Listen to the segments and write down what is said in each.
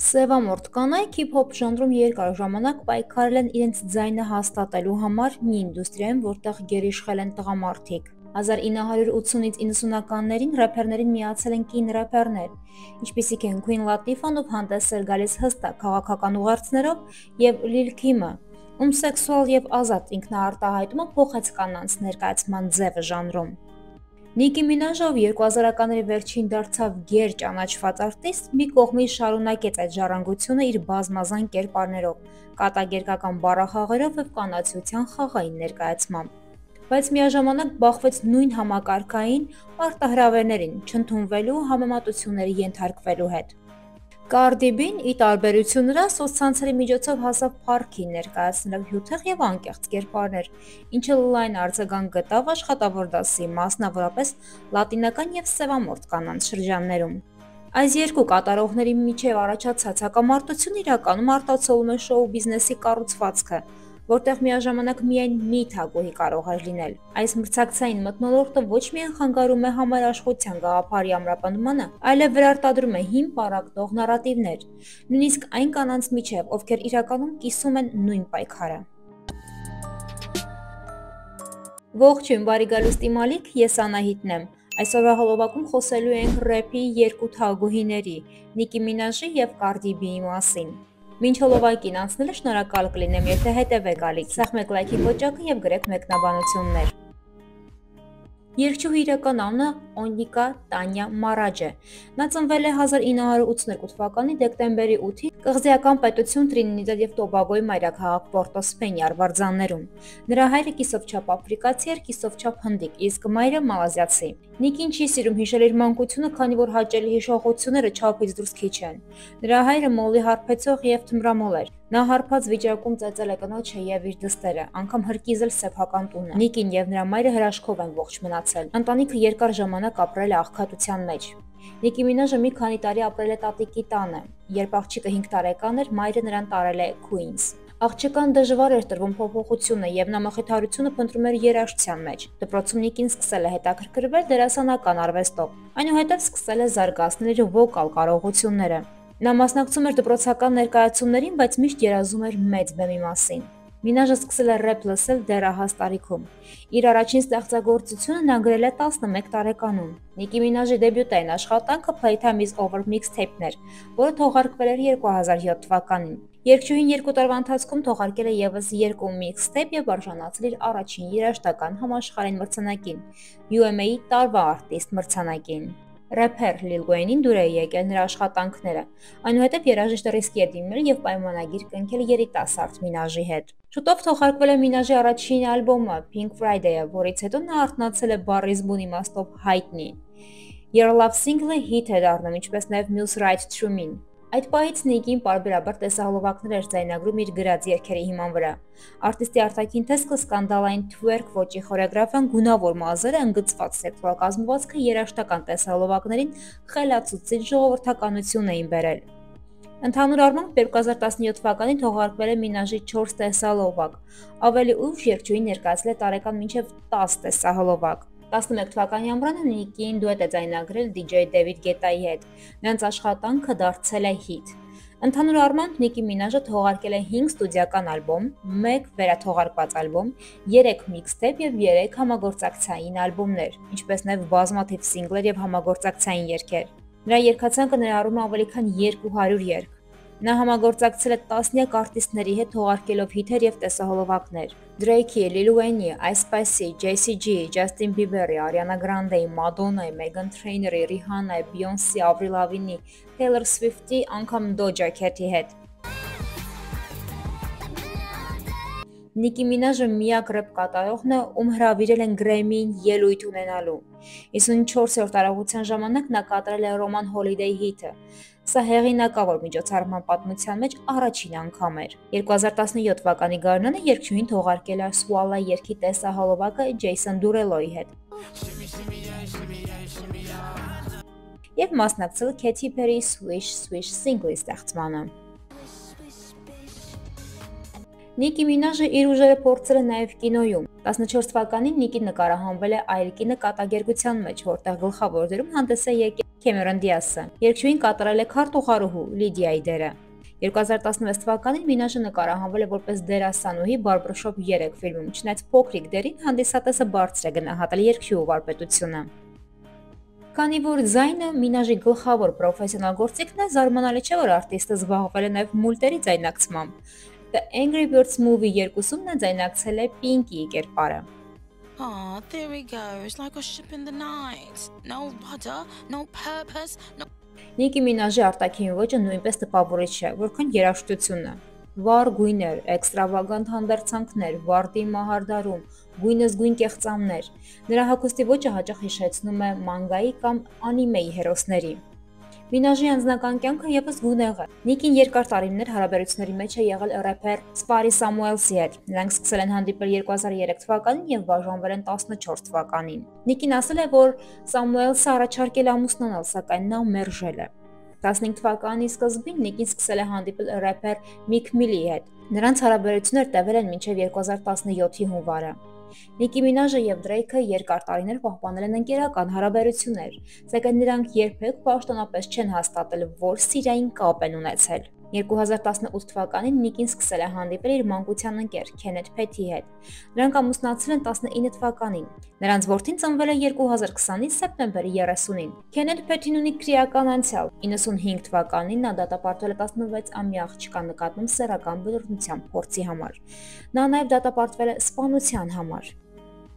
Սևամորթ կանայք հիփ-հոփ ժանրում երկար ժամանակ պայքարել են իրենց ձայնը հաստատելու համար մի ինդուստրիայում, որտեղ գերիշխել են տղամարդիկ։ 1980-ից 90-ականներին рэփերներին միացել են կին рэփերներ, ինչպիսիք են Queen Latifah-ն, ով հանդես էր գալիս հստակ քաղաքական ուղերձներով, եւ Lil Kim-ը, ում սեքսուալ եւ ազատ ինքնաարտահայտումը փոխեց կանանց ներկայացման ձևը ժանրում։ Նիկի Մինաժը, ով 2000-ականների վերջին դարձավ գեր ճանաչված արտիստ, մի կողմից շարունակեց այդ ժառանգությունը իր բազմազան կերպարներով, կատակերգական բառախաղերով եւ կանացիության խաղային ներկայացմամբ։ Բայց միաժամանակ բախվեց նույն համակարգային արտահրավերներին, չընդունվելու համեմատությունների ենթարկվելու հետ։ Կարդի Բին, ի տարբերություն նրա, սոցցանցերի միջոցով հասավ փառքի ներկայացնելով հյութեղ եւ անկեղծ կերպարներ, ինչը լայն արձագանք գտավ աշխատավոր դասի, մասնավորապես լատինական եւ սևամորթ կանանց շրջաններում։ Այս երկու կատարողների միջև առաջացած հակամարտությունը իրականում արտացոլում է շոու բիզնեսի կառուցվածքը, որտեղ միաժամանակ միայն մի թագուհի կարող էր լինել։ Այս մրցակցային մթնոլորտը ոչ միայն խանգարում է համերաշխության գաղափարի ամրապնդմանը, այլև վերարտադրում է հին պառակտող նարատիվներ, նույնիսկ այն կանանց միջև, ովքեր իրականում կիսում են նույն պայքարը։ Ողջույն, բարի գալուստ իմ ալիք, ես Անահիտն եմ։ Այսօրվա հոլովակում խոսելու ենք րեփի երկու թագուհիների՝ Նիկի Մինաժի եւ Կարդի Բիի մասին։ Մինչ հոլովակին անցնելը շնորհակալ կլինեմ, եթե հետևեք ալիք, սեղմեք լայքի կոճակը եւ գրեք մեկնաբանություններ։ Երգչուհի իրական անունը Օնիկա Տանյա Մարաջ է։ Նա ծնվել է 1982 թվականի դեկտեմբերի 8-ին կղզիական պետություն Տրինիդադ եւ Տոբագոյի մայրաքաղաք Պորտո Սպենի արվարձաններում։ Նրա հայրը կիսովչափ աֆրիկացի էր, կիսովչափ հնդիկ, իսկ մայրը մալազիացի։ Նիկին չի սիրում հիշել իր մանկությունը, քանի որ հաճելի հիշողությունները չափից դուրս քիչ են։ Նրա հայրը մոլի հարբեցող եւ թմրամոլ էր։ Նա հարբած վիճակում ծեծել է կնոջը եւ իր դստերը, անգամ հրկիզել սեփական տունը։ Նիկին եւ նրա մայրը հրաշքով են ողջ մնացել։ Ընտանիքը երկար ժամանակ ապրել է աղքատության մեջ։ Նիկի Մինաժը մի քանի տարի ապրել է տատիկի տանը։ Երբ աղջիկը 5 տարեկան էր, մայրը նրան տարել է Queens։ Աղջկան դժվար էր տրվում փոփոխությունը եւ նա մխիթարությունը փնտրում էր երաժշտության մեջ։ Դպրոցում Նիկին սկսել է հետաքրքրվել դերասանական արվեստով։ Այնուհետև սկսել է զարգացնել իր վոկալ կարողությունները։ Նա մասնակցում էր դպրոցական ներկայացումներին, բայց միշտ երազում էր մեծ բեմի մասին։ Մինաժը սկսել է րեփ լսել դեռահաս տարիքում։ Իր առաջին ստեղծագործությունը նա գրել է 11 տարեկանում։ Նիկի Մինաժի դեբյուտային աշխատանքը Playtime is Over mixtape-ն էր, որը թողարկվել էր 2007 թվականին։ Երգչուհին 2 տարվա ընթացքում թողարկել է եւս 2 mixtape եւ արժանացել իր առաջին երաժշտական համաշխարհային մրցանակին՝ UMA-ի տարվա արտիստ մրցանակին։ Рэփեր Lil Wayne-ին դուր է եկել նրա աշխատանքները, այնուհետև երաժիշտը ռիսկի է դիմել եւ պայմանագիր կնքել երիտասարդ Մինաժի հետ։ Շուտով թողարկվել է Մինաժի առաջին ալբոմը Pink Friday-ը, որից հետո նա արթնացել է բառից բուն իմաստով հայտնի։ Your Love single-ը հիթ է դառնում, ինչպես նաեւ Muse Right Through Me-ն։ Այդ պահից Նիկին պարբերաբար տեսահոլովակներ էր ձայնագրում իր գրած երգերի հիման վրա։ Արտիստի արտաքին տեսքը, սկանդալային թվերք ոճի խորեոգրաֆիան, գունավոր մազերը, ընդգծված սեքսուալ կազմվածքը երաժշտական տեսահոլովակներին խելացուցիչ ժողովրդականություն էին բերել։ Ընդհանուր առմամբ 2017 թվականին թողարկվել է Մինաժի 4 տեսահոլովակ։ Ավելի ուշ երգչուհին ներկայացել է տարեկան մինչև 10 տեսահոլովակ։ 11 թվականի ամռանը Նիկին դուետ է ձայնագրել DJ David Guetta-ի հետ։ Նրանց աշխատանքը դարձել է հիթ։ Ընդհանուր առմամբ Նիկի Մինաժը թողարկել է 5 ստուդիական ալբոմ, 1 վերաթողարկված ալբոմ, 3 mixtape եւ 3 համագործակցային ալբոմներ, ինչպես նաեւ բազմաթիվ սինգլեր եւ համագործակցային երգեր։ Նրա երգացանկը ներառում է ավելի քան 200 երգ։ Նա համագործակցել է տասնյակ արտիստների հետ թողարկելով հիթեր եւ տեսահոլովակներ։ Drake-ի, Lil Wayne-ի, Ice Spice-ի, Jessie-J, Justin Bieber-ի, Ariana Grande-ի, Madonna-ի, Meghan Trainor-ի, Rihanna-ի, Beyoncé-ի, Avril Lavigne-ի, Taylor Swift-ի, անգամ Doja Cat-ի հետ։ Նիկի Մինաժը միակ րեփ կատարողն է, ում հրավիրել են Grammy-ին ելույթ ունենալու։ 54-րդ տարողության ժամանակ նա կատարել է Roman Holiday հիթը։ Սա հեղինակավոր միջոցառման պատմության մեջ առաջին անգամ էր։ 2017 թվականի գարնանը երգչուհին թողարկել է Swalla երգի տեսահոլովակը Jason Derulo'ի հետ եւ մասնակցել Katy Perry-ի Swish Swish single-ի ստեղծմանը։ Նիկի Մինաժը իր ուժերը փորձել է նաև կինոյում։ 14 թվականին Նիկին նկարահանվել է «Այլ կինը» կատակերգության մեջ, որտեղ գլխավոր դերում հանդես է եկել Քեմերոն Դիասը։ Երգչուհին կատարել է քարտուղարուհու Լիդիայի դերը։ 2016 թվականին Մինաժը նկարահանվել է որպես դերասանուհի Բարբերշոփ 3 ֆիլմում, չնայած փոքրիկ դերին հանդիսատեսը բարձր է գնահատել երգչուհու վարպետությունը։ Քանի որ ձայնը Մինաժի գլխավոր պրոֆեսիոնալ գործիքն է, զարմանալի չէ, որ արտիստը զբաղվել է նաև մուլտերի ձայնակցմամբ։ The Angry Birds Movie 2-ում նա ձայնակցել է Պինկիի կերպարը։ Oh, there we go. It's like a ship in the night. No rudder, no purpose, no... Նիկի Մինաժի արտաքին ոճը նույնպես տպավորիչ է, որքան երաժշտությունը։ Վառ գույներ, էքստրավագանտ հանդերձանքներ, վարտի մահարդարում, գույնզգույն կեղծամներ։ Նրա հագուստի ոճը հաճախ հիշեցնում է մանգայի կամ անիմեի հերոսների։ Մինաժի անձնական կյանքը ևս գունեղ է։ Նիկին երկար տարիներ հարաբերությունների մեջ է եղել рэփեր Սպարի Սամուելսի հետ։ Նրանք սկսել են հանդիպել 2003 թվականին եւ բաժանվել են 14 թվականին։ Նիկին ասել է, որ Սամուելսը առաջարկել ամուսնանալ, սակայն նա մերժել է։ 15 թվականի սկզբին Նիկին սկսել է հանդիպել рэփեր Միք Միլի հետ։ Նրանց հարաբերությունները տևել են մինչև 2017-ի հունվարը։ Նիկի Մինաժը եւ Դրեյքը երկար տարիներ պահպանել են ընկերական հարաբերություններ, սակայն նրանք երբեք պաշտոնապես չեն հաստատել, որ սիրային կապ են ունեցել։ 2018 թվականին Նիկին սկսել է հանդիպել իր մանկության ընկեր Քենեթ Փեթի հետ։ Նրանք ամուսնացել են 19 թվականին։ Նրանց որդին ծնվել է 2020-ի սեպտեմբերի 30-ին։ Քենեթ Փեթին ունի քրեական անցյալ։ 95 թվականին նա դատապարտվել է 16-ամյա աղջկա նկատմամբ սեռական բռնության փորձի համար։ Նա նաև դատապարտվել է սպանության համար։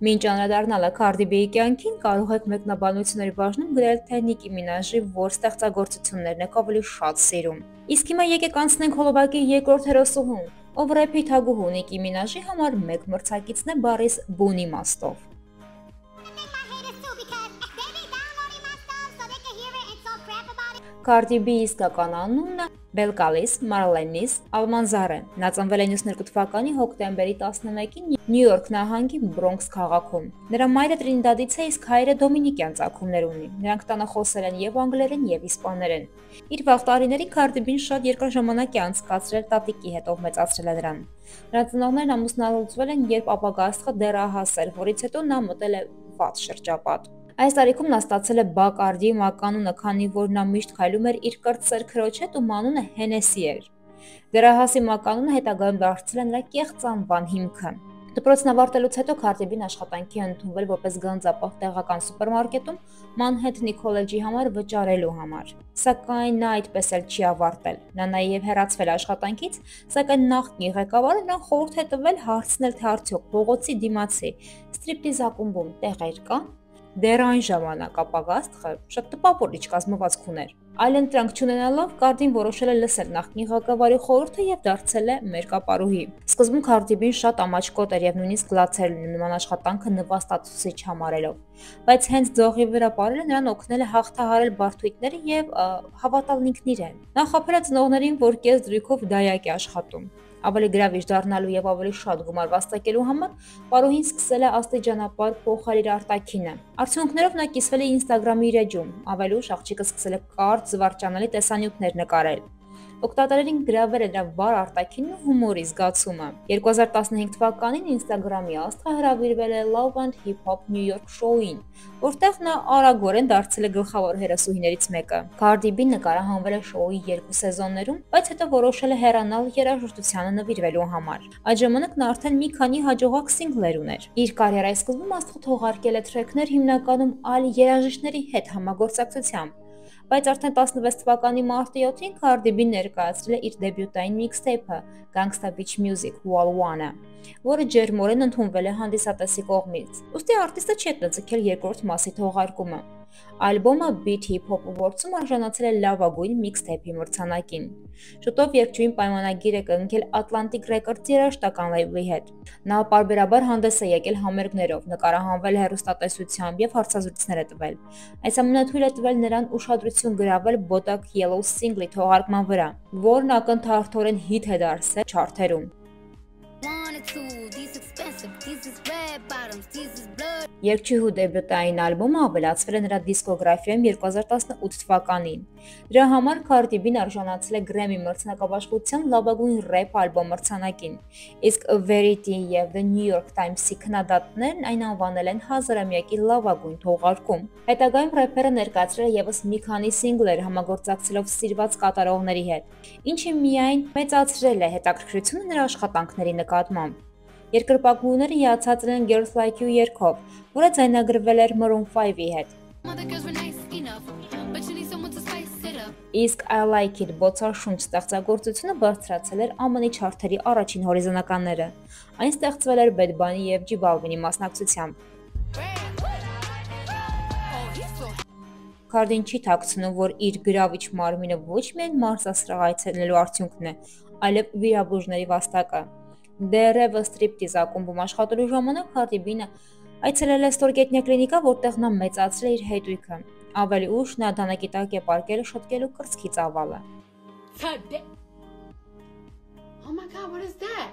Մինչ անդրադառնալը Քարդի Բիի կյանքին կարող եք մեկնաբանությունների բաժնում գրել, թե Նիկի Մինաժի որ ստեղծագործություններն եք ավելի շատ սիրում։ Իսկ հիմա եկեք անցնենք հոլովակի երկրորդ հերոսուհուն, ով рэփի թագուհու Նիկի Մինաժի համար մեկ մրցակիցն է բառիս բուն իմաստով։ Քարդի Բիի իսկական անունն է Բելկալիս Մարլենիս Ալմանզարը։ Նա ծնվել է 92 թվականի հոկտեմբերի 11-ին Նյու Յորք նահանգի Բրոնքս քաղաքում։ Նրա մայրը Տրինիդադից է, իսկ հայրը դոմինիկյան ծագումներ ունի։ Նրանք տանը խոսել են եւ անգլերեն եւ իսպաներեն։ Իր վաղ տարիներին Քարդի Բին շատ երկար ժամանակ է անցկացրել տատիկի հետ, ով մեծացրել է նրան։ Նրա ծնողներն ամուսնալուծվել են, երբ ապագա աստղը դեռահաս էր, որից հետո նա մտել է վատ շրջապատ։ Այս տարիքում նա ստացել է Բակարդի մականունը, քանի որ նա միշտ քայլում էր իր կրտսեր քրոջ հետ ու մանունը Հենեսի էր։ Դեռահասի մականունը հետագայում դարձել է նրա կեղծ անվան հիմքը։ Դպրոցն ավարտելուց հետո Քարդի Բին աշխատանքի է ընդունվել որպես գանձապահ տեղական սուպերմարկետում Մանհեթնի քոլեջի համար վճարելու համար։ Սակայն նա այդպես էլ չի ավարտել։ Նա նաև հեռացվել է աշխատանքից, սակայն նախկին ղեկավարը նրան խորհուրդ է տվել հարցնել, թե արդյոք փողոցի դիմացի ստրիպտիզ ակումբում տեղեր կան։ Դեռ այն ժամանակ ապագա աստղը շատ տպավորիչ կազմվածք ուներ։ Այլընտրանք չունենալով Քարդին որոշել է լսել նախկին ղեկավարի խորհուրդը եւ դարձել է մերկապարուհի։ Սկզբում Քարդի Բին շատ ամաչկոտ էր եւ նույնիսկ լացել նման աշխատանքը նվաստացուցիչ համարելով, բայց հենց ձողի վրա ապարելը նրան օգնել է հաղթահարել բարդույթները եւ հավատալ ինքն իրեն։ Նա խաբել է ծնողներին, որ կես դրույքով դայակ է աշխատում։ Ավելի գրավիչ դառնալու եւ ավելի շատ գումար վաստակելու համար պարուհին սկսել է աստիճանաբար փոխել իր արտաքինը։ Արդյունքներով նա կիսվել է Instagram-ի իր էջում։ Ավելի ուշ աղջիկը սկսել է կարճ զվարճանալի տեսանյութեր նկարել։ Օգտատերերին գրավել է նրա վառ արտաքինն ու հումորի զգացումը։ 2015 թվականին Instagram-ի աստղը հրավիրվել է Love and Hip Hop New York շոուին, որտեղ նա արագորեն դարձել է գլխավոր հերոսուհիներից մեկը։ Քարդի Բին նկարահանվել է շոուի 2 սեզոններում, բայց հետո որոշել է հեռանալ երաժշտությանը նվիրվելու համար։ Այդ ժամանակ նա արդեն մի քանի հաջողակ սինգլեր ուներ։ Իր կարիերայի սկզբում աստղը թողարկել է թրեքներ հիմնականում այլ երաժիշտների հետ համագործակցությամբ, բայց արդեն 16 թվականի մարտի 7-ին Քարդի Բին ներկայացրել է իր դեբյուտային միքսթեյփը Gangsta Bitch Music Wall 1-ը, որը ջերմորեն ընդունվել է հանդիսատեսի կողմից։ Ուստի արտիստը չի հետաձգել երկրորդ մասի թողարկումը։ Ալբոմը Beat Hip Hop Awards-ում արժանացել է լավագույն միքսթեյփի մրցանակին։ Շուտով երգչուհին պայմանագիր է կնքել Atlantic Records երաժշտական լեյբլի հետ։ Նա պարբերաբար հանդես է եկել համերգներով, նկարահանվել հեռուստատեսությամբ եւ հարցազրույցներ է տվել։ Այս ամենը թույլ է տվել նրան ուշադրություն գրավել Bodak Yellow սինգլի թողարկման վրա, որն ակնթարթորեն հիթ է դարձել չարթերում։ Երգչուհու դեբյուտային ալբոմը ավելացվել է նրա դիսկոգրաֆիայում 2018 թվականին։ Դրա համար Cardi B-ն արժանացել է Grammy մրցանակաբաշխության լավագույն ռեփ ալբոմ մրցանակին, իսկ Variety և The New York Times-ի քննադատներն այն անվանել են հազարամյակի լավագույն թողարկում։ Հետագայում рэփերը ներկայացրել է ևս մի քանի սինգլեր համագործակցելով սիրված կատարողների հետ, ինչը միայն մեծացրել է հետաքրքրությունը նրա աշխատանքների նկատմամբ։ Երկրպագուները հիացած են Girls Like You երգով, որը ձայնագրվել էր Maroon 5-ի հետ։ Իսկ I Like It բոցարշունչ ստեղծագործությունը բարձրացել էր ԱՄՆ-ի չարթերի առաջին հորիզոնականները։ Այն ստեղծվել էր Bad Bunny և J Balvin-ի մասնակցությամբ։ Cardi-ն չի թաքցնում, որ իր գրավիչ մարմինը ոչ միայն մարզասրահ այցելելու արդյունքն է, այլև վիրաբույժների վաստակը։ Դեռևս Striptease ակումբում աշխատելու ժամանակ Cardi B-ն այցելել է ստորգետնյա կլինիկա, որտեղ նա մեծացրել է իր հետույքը։ Ավելի ուշ նա դանակի տակ է պառկել շտկելու կրծքի ծավալը։ Oh my God, what is that?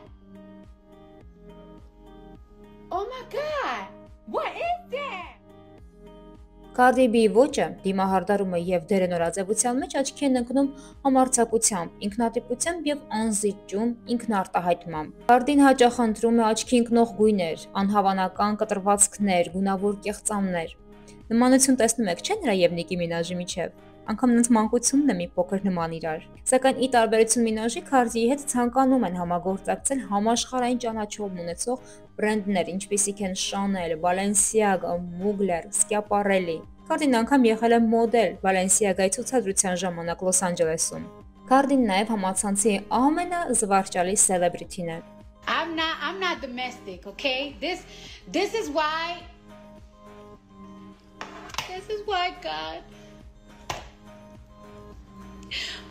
Oh my God, what is that? Cardi B-ի ոճը, դիմահարդարումը և դերը նորաձևության մեջ աչքի են ընկնում համարձակությամբ, ինքնատիպությամբ և անզիջում ինքնարտահայտմամբ։ Cardi-ն հաճախ ընտրում է աչքի ընկնող գույներ, անհավանական կտրվածքներ, գունավոր կեղծամներ։ Նմանություն տեսնում եք, չէ՞ նրա և Նիկի Մինաժի միջև։ Անգամ նրանց մանկությունն է մի փոքր նման իրար։ Սակայն ի տարբերություն Մինաժի, Cardi-ի հետ ցանկանում են համագործակցել համաշխարհային ճանաչում ունեցող բրենդներ, ինչպիսիք են Chanel, Balenciaga, Mugler, Schiaparelli։ Cardi-ն անգամ եղել է մոդել Balenciaga-ի ցուցադրության ժամանակ Լոս Անջելեսում։ Cardi-ն նաև համացանցի ամենազվարճալի սելեբրիթին է։ I'm not domestic, okay? This is why God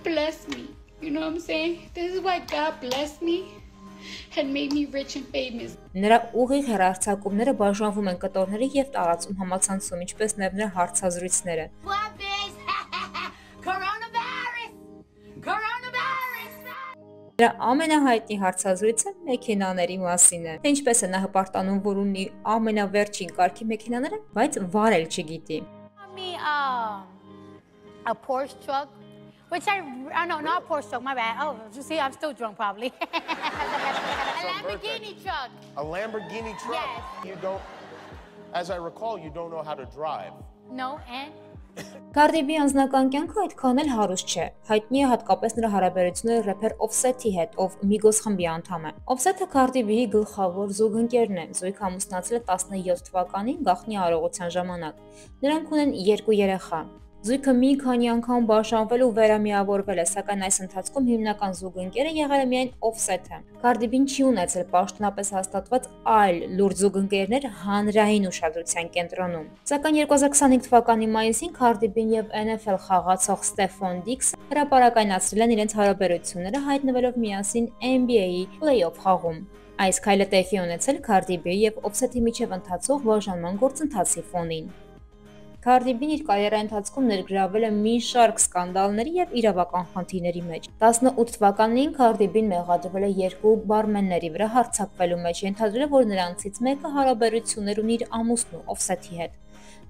bless me. You know what I'm saying? This is why God blessed me and made me rich and famous. Նրա ուղիղ հեռարձակումները բաժանվում են կտորների և տարածում համացանցում, ինչպես նաև նրա հարցազրույցները։ Նրա ամենահայտնի հարցազրույցը մեքենաների մասին է։ Թե ինչպես է նա հպարտանում, որ ունի ամենավերջին կարգի մեքենաները, բայց վարել չգիտի։ A Porsche truck, which no, not a Porsche truck, my bad. Oh, you see, I'm still drunk probably. A Lamborghini truck. A Lamborghini truck? Yes. You don't, as I recall, you don't know how to drive. No, and? Cardi B անձնական կյանքը այդքան էլ հարուստ չէ։ Հայտնի է հատկապես նրա հարաբերությունները рэփեր Offset-ի հետ, ով Migos խմբի անդամ է։ Offset-ը Cardi B-ի գլխավոր զուգընկերն է։ Զույգը ամուսնացել է 17 թվականին գաղտնի արարողության ժամանակ։ Նրանք ունեն 2 երեխա։ Զույգը մի քանի անգամ բաժանվել ու վերամիավորվել է, սակայն այս ընթացքում հիմնական զուգընկերը եղել է միայն Offset-ը։ Cardi B-ն չի ունեցել պաշտոնապես հաստատված այլ լուրջ զուգընկերներ հանրային ուշադրության կենտրոնում։ Սակայն 2025 թվականի մայիսին Cardi B-ն և NFL խաղացող Stefon Diggs հրապարակայնացրել են իրենց հարաբերությունները, հայտնվելով միասին NBA-ի play-off խաղում։ Այս քայլը տեղի ունեցել Cardi B-ի և Offset-ի միջև ընթացող բաժանման գործընթացի ֆոնին։ Cardi B-ն իր կարիերայի ընթացքում ներգրավել է մի շարք սկանդալների և իրավական խնդիրների մեջ։ 18 թվականին Cardi B-ն մեղադրվել է 2 բարմենների վրա հարձակվելու մեջ, ենթադրել, որ նրանցից մեկը հարաբերություններ ունի իր ամուսնու Offset-ի հետ։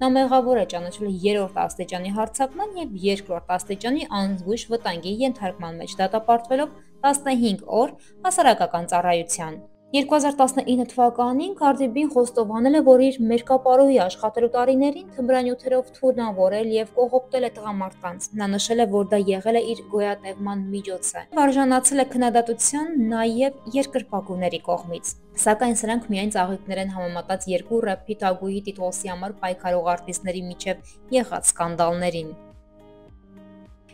Նա մեղավոր է ճանաչվել 3-րդ աստիճանի հարձակման և 2-րդ աստիճանի անզգույշ վտանգի ենթարկման մեջ, դատապարտվելով 15 օր հասարակական ծառայության։ 2019 թվականին Cardi B-ն խոստովանել է, որ իր մերկապարուհի աշխատելու տարիներին թմրանյութերով թունավորել և կողոպտել է տղամարդկանց։ Նա նշել է, որ դա եղել է իր գոյատևման միջոցը։ Արժանացել է քննադատության նաև երկրպագուների կողմից։ Սակայն սրանք միայն ծաղիկներ են համեմատած 2 рэփ փիթագույի տիտղոսի համար պայքարող արտիստների միջև եղած սկանդալներին։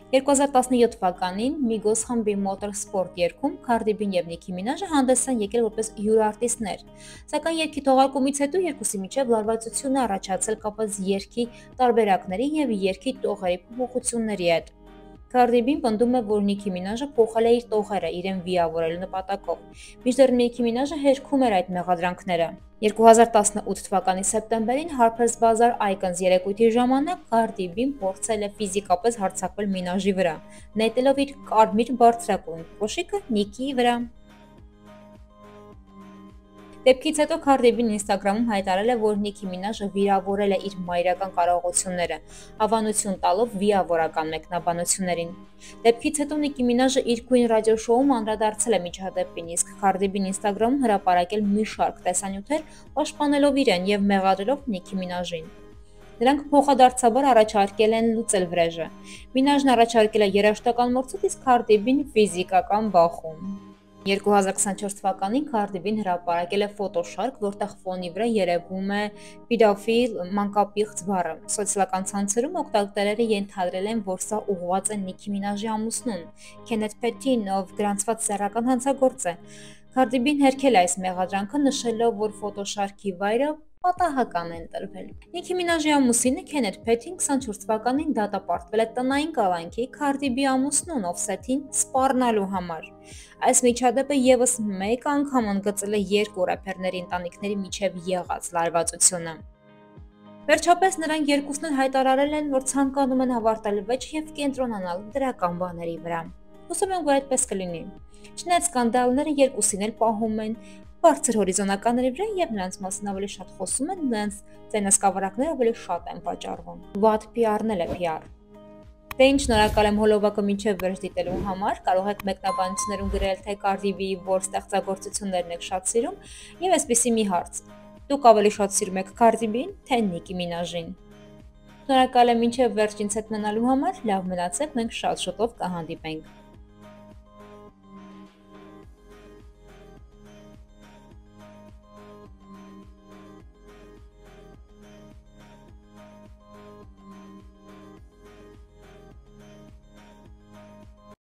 2017 թվականին Migos խմբի Motorsport երգում Cardi B-ն և Nicki Minaj-ը հանդես են եկել որպես հյուրարտիստներ, սակայն երգի թողարկումից հետո երկուսի միջև լարվածություն է առաջացել կապված երգի տարբերակների և երգի տողերի փոփոխությունների հետ։ Cardi B-ն պնդում է, որ Nicki Minaj-ը փոխել է իր տողերը իրեն վիրավորելու նպատակով, մինչդեռ Nicki Minaj-ը հերքում էր այդ մեղադրանքները։ 2018 թվականի սեպտեմբերին Harper's Bazaar Icons երեկույթի ժամանակ Cardi B-ն փորձել է ֆիզիկապես հարձակվել Minaj-ի վրա, նետելով իր կարմիր բարձրակույն կոշիկը Nicki-ի վրա։ Դեպքից հետո Cardi B-ն Instagram-ում հայտարարել է, որ Նիքի Մինաժը վիրավորել է իր մայրական կարողությունները, հավանություն տալով վիավորական մեկնաբանություններին։ Դեպքից հետո Նիքի Մինաժը իր գույն ռադիոշոուում անդրադարձել է միջադեպին, իսկ Cardi B-ն Instagram-ում հրապարակել մի շարք տեսանյութեր, պաշտպանելով իրեն եւ մեղադրելով Նիքի Մինաժին։ Նրանք փոխադարձաբար առաջարկել են լուծել վրեժը։ Մինաժն առաջարկել է երաժշտական մրցույթ, իսկ Cardi B-ն ֆիզիկական բախում։ 2024 թվականին Cardi B-ն հրապարակել է ֆոտոշարք, որտեղ ֆոնի վրա երևում է պեդոֆիլ մանկապիղծ բառը։ Սոցիալական ցանցերում օգտատերերը ենթադրել են, որ սա ուղղված է Նիքի Մինաժի ամուսնուն, Քենեթ Փեթին, ով գրանցված սեռական հանցագործ է։ Cardi B-ն հերքել է այս մեղադրանքը, նշելով, որ ֆոտոշարքի վայրը պատահական են տրվել։ Նիքի Մինաժի ամուսինը Քենեթ Փեթին 24 թվականին դատապարտվել է տնային կալանքի Cardi B ամուսնուն Offset-ին սպառնալու համար։ Այս միջադեպը եւս մեկ անգամ ընդգծել է երկու рэփերների ընտանիքների միջև եղած լարվածությունը։ Վերջապես նրանք երկուսն էլ հայտարարել են, որ ցանկանում են ավարտել վեճը եւ կենտրոնանալ դրական բաների վրա։ Հուսով եմ, որ այդպես կլինի։ Չնայած սկանդալները երկուսին էլ պահում են բարձր հորիզոնականների վրա եւ նրանց մասին ավելի շատ խոսում են, նրանց ձայնասկավառակները ավելի շատ են վաճառվում։ Վատ PR-ն էլ է PR։ Դե ինչ, շնորհակալ եմ հոլովակը մինչև վերջ դիտելու համար, կարող եք մեկնաբանություններում գրել, թե Cardi B-ի որ ստեղծագործություններն եք շատ սիրում, եւ այսպեսի մի հարց. դուք ավելի շատ սիրում եք Cardi B-ին, թե Նիքի Մինաժին։ Շնորհակալ եմ մինչև վերջ ինձ հետ մնալու համար, լավ մնացեք, մենք շատ շուտով կհանդիպենք։